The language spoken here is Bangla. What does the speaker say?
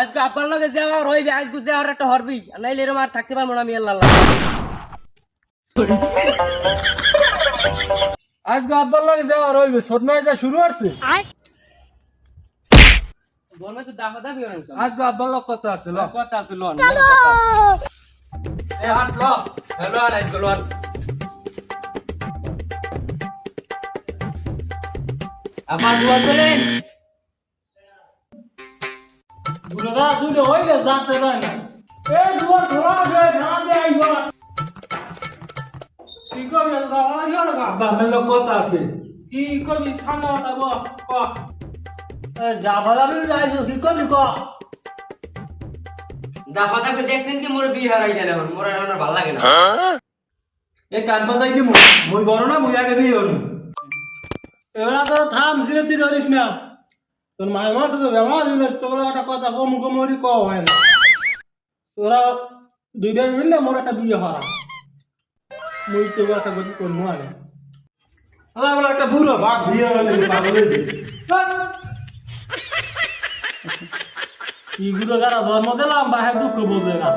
আজকে আব্বার লগে যাওয়া রইবে, আজকে যাওয়ার একটা হরবি, নাইলে এরম আর থাকতে পারবো না আমি আল্লাহ। আজকে আব্বার লাগে যাওয়া রইবে, ছোট নয় যা শুরু হচ্ছে। বলবে তো দাফা দাবি করেন তো। আজকে আব্বার লোক কথা আছে, ল কথা আছে লোন। এ হাট ল। হ্যালো আর আজকে লোন। আমার দুয়ার বলেন। বুড়া তুই হইলে যাতে পারে না। এই দুয়ার ধরা দে, না দে আইবা। কি কবি দাওয়া আইবা না? আব্বার লোক কথা আছে। কি কবি ঠান্ডা মাথা ব ক। এ যাবা যাবি যাইছো কি কবি ক। দাফা দাবি দেখছেন কি মোর বিয়ে হারাই দেন এখন, মোর আর ভালো লাগে না। এ কান পাজাই কি মই বড় না, মই আগে বিয়ে হলু। এবার তো থাম সিরে তুই ধরিস না। তোর মায়ের মাস তো ব্যবহার দিল, তোর একটা কথা কম কমরি ক হয় না। তোরা দুই ভাই মিললে মোর একটা বিয়ে হরা। মই তো একটা গতি করবো আগে। আমার একটা বুড়ো বাঘ বিয়ে হলে পাগল হয়ে গেছে। কি বুড়ো গারা জন্ম দিলাম, বাহে দুঃখ বোঝে না।